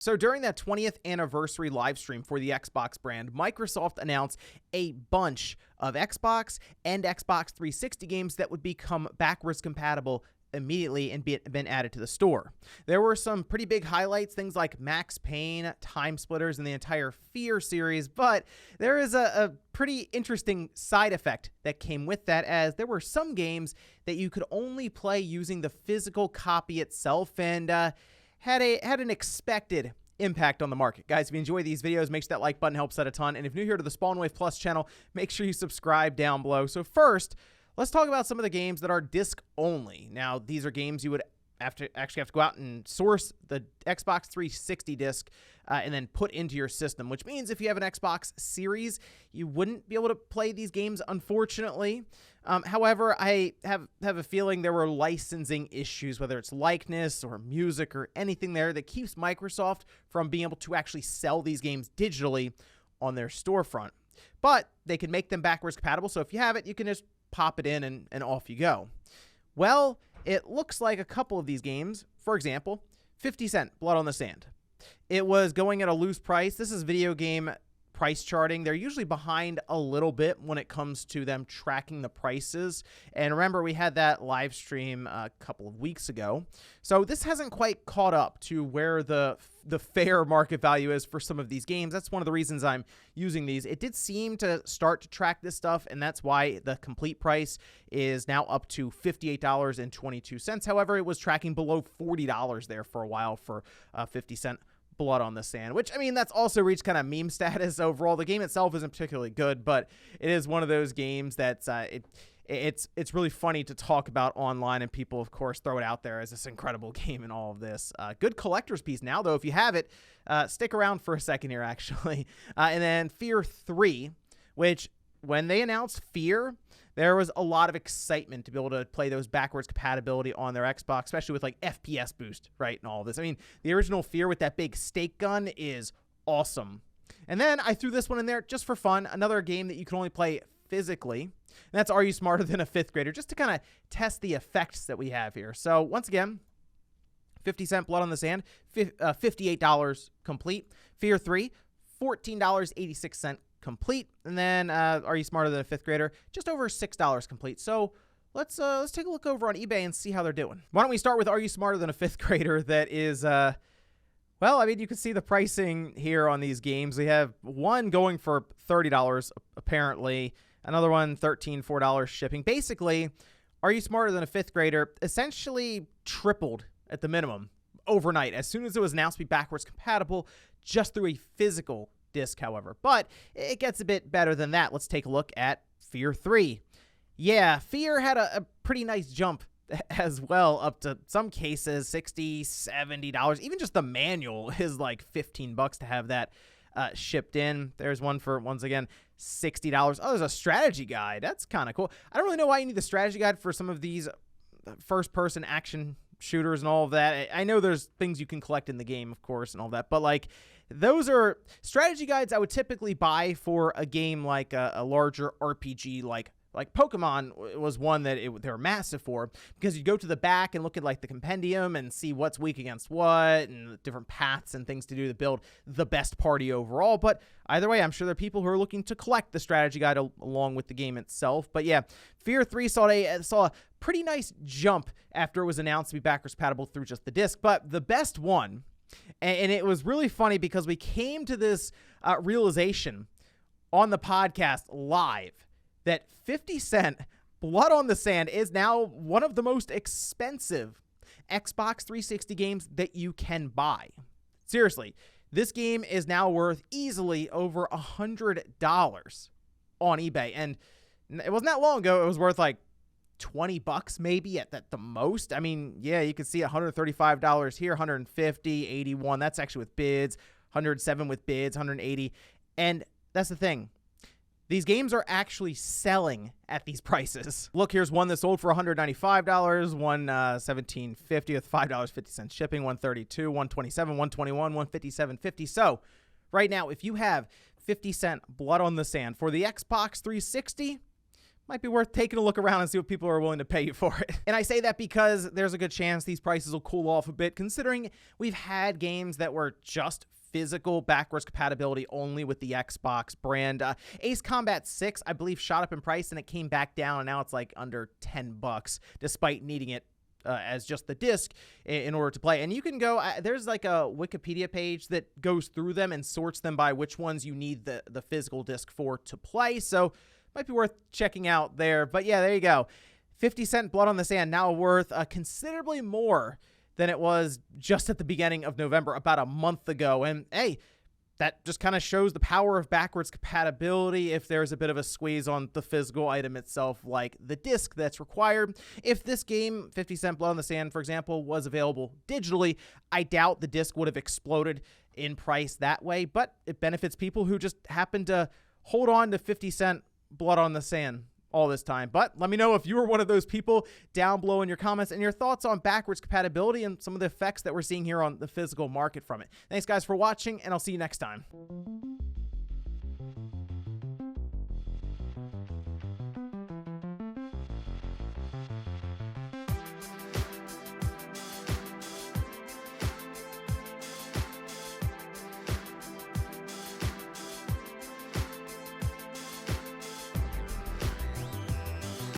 So during that 20th anniversary live stream for the Xbox brand, Microsoft announced a bunch of Xbox and Xbox 360 games that would become backwards compatible immediately and been added to the store. There were some pretty big highlights, things like Max Payne, Time Splitters, and the entire Fear series, but there is a pretty interesting side effect that came with that, as there were some games that you could only play using the physical copy itself, and had an expected impact on the market. Guys, if you enjoy these videos, make sure that like button helps out a ton. And if you're new here to the Spawnwave Plus channel, make sure you subscribe down below. So first, let's talk about some of the games that are disc only. Now, these are games you would actually have to go out and source the Xbox 360 disc and then put into your system, which means if you have an Xbox Series, you wouldn't be able to play these games, unfortunately. However, I have a feeling there were licensing issues, whether it's likeness or music or anything there, that keeps Microsoft from being able to actually sell these games digitally on their storefront. But they can make them backwards compatible, so if you have it, you can just pop it in and off you go. Well, it looks like a couple of these games, for example, 50 Cent, Blood on the Sand. It was going at a loose price. This is video game price charting. They're usually behind a little bit when it comes to them tracking the prices. And remember, we had that live stream a couple of weeks ago. So this hasn't quite caught up to where the fair market value is for some of these games. That's one of the reasons I'm using these. It did seem to start to track this stuff, and that's why the complete price is now up to $58.22. However, it was tracking below $40 there for a while for 50 Cent Blood on the Sand, which, I mean, that's also reached kind of meme status overall. The game itself isn't particularly good, but it is one of those games that's it's really funny to talk about online, and people, of course, throw it out there as this incredible game and all of this. Good collector's piece now, though. If you have it, stick around for a second here, actually. And then Fear 3, which, when they announced Fear, there was a lot of excitement to be able to play those backwards compatibility on their Xbox, especially with like FPS boost, right, and all of this. I mean, the original Fear with that big stake gun is awesome. And then I threw this one in there just for fun, another game that you can only play physically. And that's Are You Smarter Than a Fifth Grader, just to kind of test the effects that we have here. So once again, 50 Cent Blood on the Sand, $58 complete. Fear 3, $14.86 complete. And then Are You Smarter Than a Fifth Grader, just over $6 complete. So let's take a look over on eBay and see how they're doing. Why don't we start with Are You Smarter Than a Fifth Grader? That is well, I mean, you can see the pricing here on these games. We have one going for $30 apparently, another one $4 shipping. Basically, Are You Smarter Than a Fifth Grader essentially tripled at the minimum overnight as soon as it was announced to be backwards compatible, just through a physical disc, however. But it gets a bit better than that. Let's take a look at Fear 3. Yeah, Fear had a pretty nice jump as well, up to some cases $60, $70. Even just the manual is like $15 to have that shipped in. There's one for, once again, $60. Oh, there's a strategy guide. That's kind of cool. I don't really know why you need the strategy guide for some of these first-person action shooters and all of that. I know there's things you can collect in the game, of course, and all that, but like, those are strategy guides I would typically buy for a game like a larger RPG, like Pokemon was one that they were massive for, because you go to the back and look at like the compendium and see what's weak against what and different paths and things to do to build the best party overall. But either way, I'm sure there are people who are looking to collect the strategy guide along with the game itself. But yeah, Fear 3 saw a pretty nice jump after it was announced to be backwards compatible through just the disc. But the best one, and it was really funny because we came to this realization on the podcast live, that 50 Cent Blood on the Sand is now one of the most expensive Xbox 360 games that you can buy. Seriously, this game is now worth easily over $100 on eBay. And it wasn't that long ago, it was worth like $20 maybe at the most. I mean, yeah, you can see $135 here, $150, $81. That's actually with bids, $107 with bids, $180. And that's the thing. These games are actually selling at these prices. Look, here's one that sold for $195, one $17.50 with $5.50 shipping, $132, $127, $121, $157.50. So right now, if you have 50 Cent Blood on the Sand for the Xbox 360, might be worth taking a look around and see what people are willing to pay you for it. And I say that because there's a good chance these prices will cool off a bit, considering we've had games that were just physical backwards compatibility only with the Xbox brand. Ace Combat 6, I believe, shot up in price and it came back down, and now it's like under $10, despite needing it as just the disc in order to play. And you can go, there's like a Wikipedia page that goes through them and sorts them by which ones you need the physical disc for to play. So might be worth checking out there. But yeah, there you go. 50-cent Blood on the Sand now worth considerably more than it was just at the beginning of November, about a month ago. And hey, that just kind of shows the power of backwards compatibility if there's a bit of a squeeze on the physical item itself, like the disc that's required. If this game, 50-cent Blood on the Sand, for example, was available digitally, I doubt the disc would have exploded in price that way, but it benefits people who just happen to hold on to 50-cent Blood on the Sand all this time. But let me know if you were one of those people down below in your comments and your thoughts on backwards compatibility and some of the effects that we're seeing here on the physical market from it. Thanks guys for watching, and I'll see you next time.